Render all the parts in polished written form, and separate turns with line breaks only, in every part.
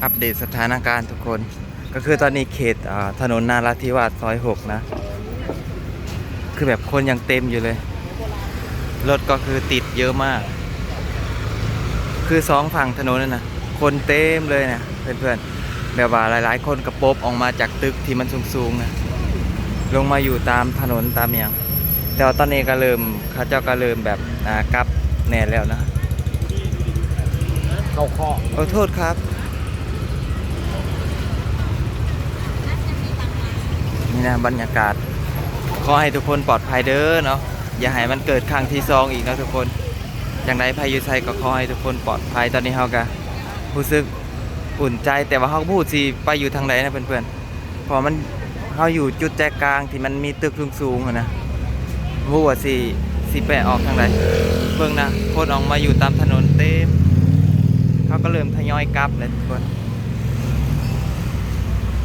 อัปเดตสถานการณ์ทุกคนก็คือตอนนี้เขตถนนนาราธิวาสซอย6นะคือแบบคนยังเต็มอยู่เลยรถก็คือติดเยอะมากคือสองฝั่งถนนนั่นนะคนเต็มเลยนะเพื่อนๆแบบว่าหลายๆคนกระปบออกมาจากตึกที่มันสูงๆนะลงมาอยู่ตามถนนตามอย่างแต่ว่าตอนนี้ก็เริ่มเขาเจ้าก็เริ่มแบบกลับแน่แล้วนะ
เข้าข้อ
ขอโทษครับนี่นะบรรยากาศขอให้ทุกคนปลอดภัยเด้อเนาะอย่าให้มันเกิดครั้งที่สองอีกนะทุกคนอย่างไรพายุไซก็ขอให้ทุกคนปลอดภัยตอนนี้เฮาก็รู้สึกอุ่นใจแต่ว่าเฮาพูดสิไปอยู่ทางไหนนะเพื่อนๆเพราะมันเฮาอยู่จุดใจกลางที่มันมีตึกสูงๆนะรู้ว่าสิไปออกทางไหนเพิ่งนะคนออกมาอยู่ตามถนนเต็มเขาก็เริ่มทยอยกลับเลยทุกคน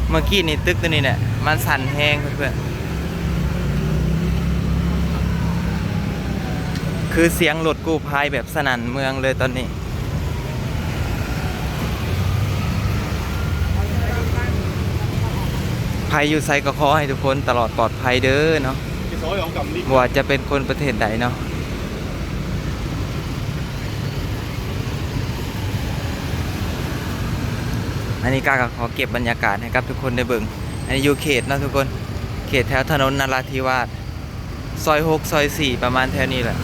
เมื่อกี้นี่ตึกตัวนี้เนี่ยมันสั่นแห้งเพื่อนๆคือเสียงรถกู้ภัยแบบสนั่นเมืองเลยตอนนี้ภัยอยู่ไซก็ขอให้ทุกคนตลอดปลอดภัยเด้อเนาะว่าจะเป็นคนประเทศใดเนาะอันนี้ก็ขอเก็บบรรยากาศให้กับทุกคนได้เบิ่งอันนี้อยู่เขตนะทุกคนเขตแถวถนนนราธิวาสซอย6ซอย4ประมาณแถวนี้แหละ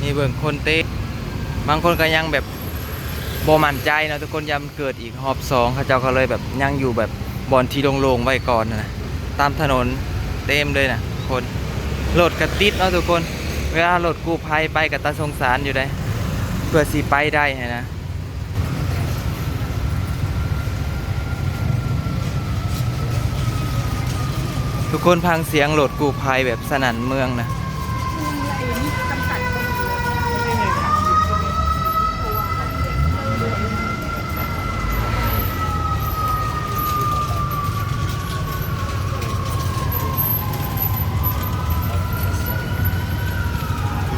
นี่เบิ่งคนเต้บางคนก็ยังแบบบ่มั่นใจนะทุกคนยามเกิดอีกรอบ2เขาเจ้าก็เลยแบบยังอยู่แบบบอนที่โล่งๆไว้ก่อนนะตามถนนเต็มเลยนะคนรถกระติดเนาะทุกคนเวลารถกู้ภัยไปกับตาสงสารอยู่ได้เพื่อสิไปได้นะทุกคนพังเสียงรถกู้ภัยแบบสนั่นเมืองนะ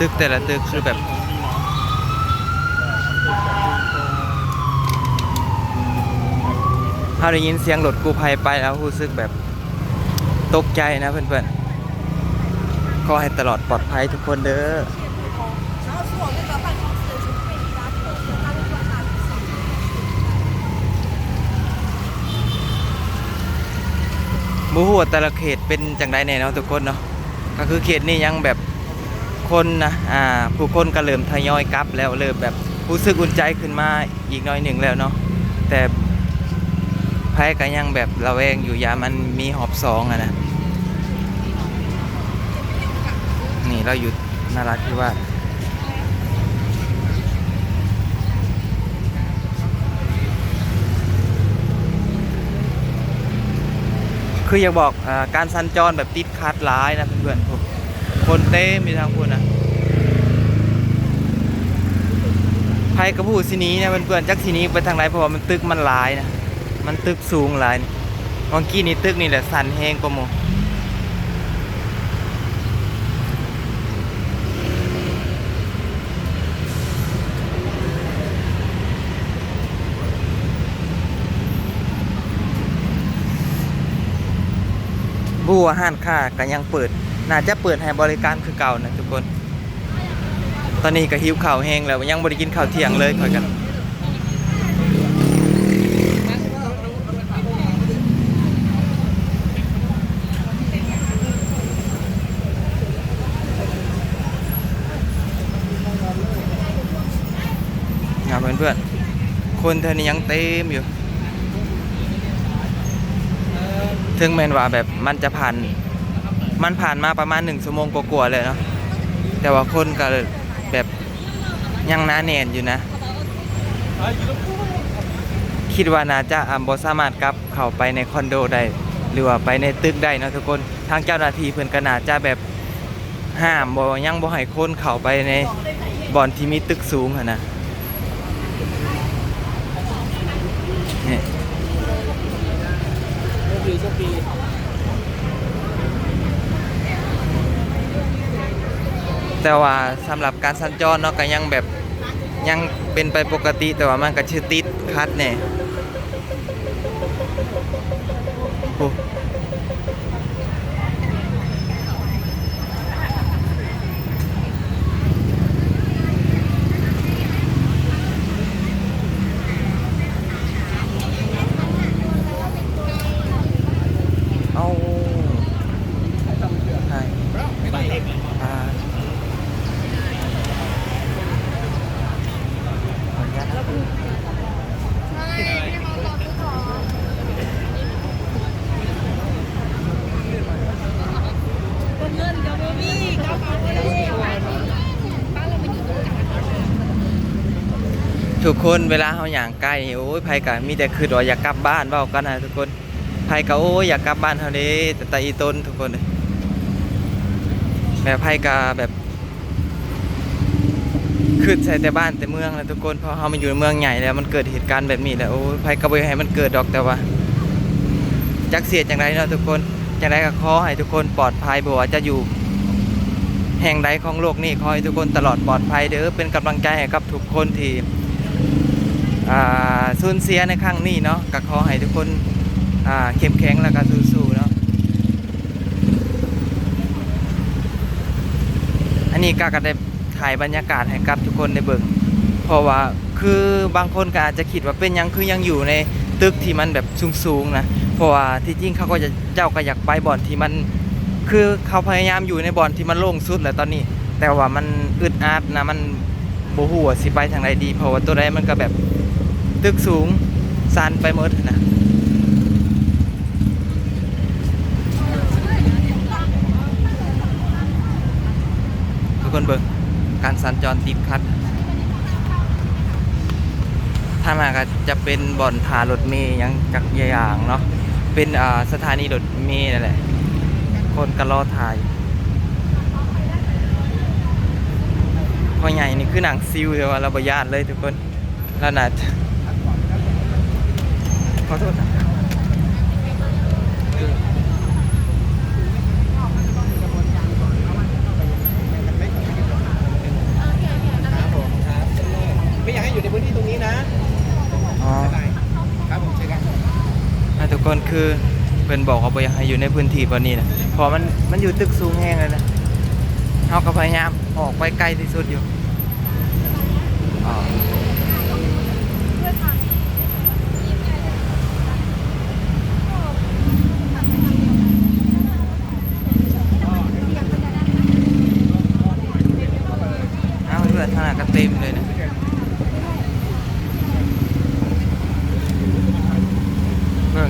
ตึกแต่ละตึกคือแบบเราได้ยินเสียงรถกู้ภัยไปแล้วรู้สึกแบบตกใจนะเพื่อนๆขอให้ตลอดปลอดภัยทุกคนเด้อมูฮัวแต่ละเขตเป็นจังไดแน่เนาะทุกคนเนาะก็คือเขตนี้ยังแบบคนนะผู้คนก็เริ่มทยอยกลับแล้วเริ่มแบบรู้สึกอุ่นใจขึ้นมาอีกน้อยหนึ่งแล้วเนาะแต่ภัยก็ยังแบบระแวงอยู่ยามันมีหอบสองนะนี่เราอยู่นาราธิวาสคืออยากบอกการสัญจรแบบติดขัดร้ายนะเพื่อนๆคนเต้มีทางพูดนะภัยกระพูสินี้นะเพื่อนๆจักสินี้ไปทางไหนเพราะว่ามันตึกมันหลายนะมันตึกสูงหลายเมื่อกี้นี้ตึกนี่แหละสั่นแห้งกว่าโมบูอาหารค่าก็ยังเปิดน่าจะเปิดให้บริการคือเก่านะทุกคนตอนนี้ก็หิวข้าวแห้งแล้วยังบ่ได้กินข้าวเที่ยงเลยคอยกันเพื่อนๆคนเท่านี้ยังเต็มอยู่ถึงแม้ว่าแบบมันจะผ่านมาประมาณ1 ชั่วโมงกว่าๆเลยเนาะแต่ว่าคนก็แบบยังหนาแน่นอยู่นะคิดว่าน่าจะบ่สามารถกลับเข้าไปในคอนโดได้หรือว่าไปในตึกได้นะทุกคนทางเจ้าหน้าที่เพิ่นก็น่าจะแบบห้ามบ่ยังบ่ให้คนเข้าไปในบ่อนที่มีตึกสูงนะนี่แต่ว่าสำหรับการสัญจรเนาะก็ยังแบบยังเป็นไปปกติแต่ว่ามันก็ชื่อติดคัดเนี่ย ทุกคนเวลาเขาอย่างใกล้นี่โอ้ยไผกะมีแต่คือว่าอยากกลับบ้านเว้ากันนะทุกคนไผกะโอ้ยอยากกลับบ้านเฮาเด้แต่อีต้นทุกคนเลยแบบไผกะแบบขึ้นใส่แต่บ้านแต่เมืองแล้วทุกคนพอเฮามาอยู่ในเมืองใหญ่แล้วมันเกิดเหตุการณ์แบบนี้แล้วโอ้ยไผกะบ่อยากให้มันเกิดดอกแต่ว่าจักเสียจังไดเนาะทุกคนจังไดก็ขอให้ทุกคนปลอดภัยบ่ว่าจะอยู่แห่งใดของโลกนี้ขอให้ทุกคนตลอดปลอดภัยเด้อเป็นกำลังใจให้กับทุกคนที่สูญเสียในครั้งนี้เนาะก็ขอให้ทุกคนเข้มแข็งแล้วก็สู้ๆเนาะอันนี้ก็ได้ถ่ายบรรยากาศให้กับทุกคนได้เบิ่งเพราะว่าคือบางคนก็อาจจะคิดว่าเป็นยังคือยังอยู่ในตึกที่มันแบบสูงๆนะเพราะว่าที่จริงเขาก็จะเจ้าก็อยากไปบ่อนที่มันคือเขาพยายามอยู่ในบ่อนที่มันโล่งสุดแหละตอนนี้แต่ว่ามันอึดอัดนะมันบ่ฮู้ว่าสิไปทางใดดีเพราะว่าตัวใดมันก็แบบตึกสูงซันไปหมดนะทุกคนเบิ่งการสัญจรติดขัดถ้ามาก็จะเป็นบ่อนท่ารถเมล์ยังจักอย่างเนาะเป็นสถานีรถเมล์นั่นแหละคนก็รอถ่ายพอใหญ่นี่คือหนังซิวแต่ว่าเราบ่ญาติเลยทุกคนแล้วน่ะขอโทษนะ
ไม่อยากให้อยู่ในพื้นที่ตรงนี้นะ
อ๋อ
ครับผมเชิญครับ
ทุกคนคือเป็นบอกเขาไปให้อยู่ในพื้นที่ปานนี้นะเพอมันอยู่ตึกสูงแห้งเลยนะเขาก็พยายามออกไปไกลที่สุดอยู่อ๋อเอาเพื่อนทางนั้นก็เต็มเลยนะเพิ่ง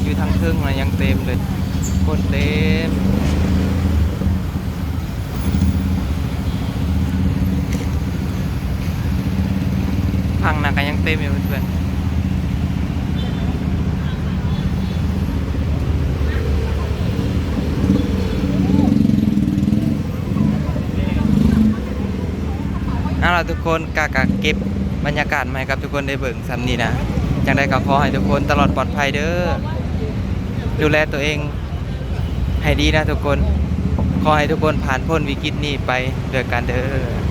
อยู่ทางเครื่องนะยังเต็มเลยคนเต็มพังนะก็ยังเต็มอยู่เพื่อนเอาล่ะทุกคนกะเก็บบรรยากาศมาให้กับทุกคนได้เบิ่งซ้ำนี้นะจังได้ก็ขอให้ทุกคนตลอดปลอดภัยเด้อดูแลตัวเองให้ดีนะทุกคนขอให้ทุกคนผ่านพ้นวิกฤตนี้ไปด้วยกันเด้อ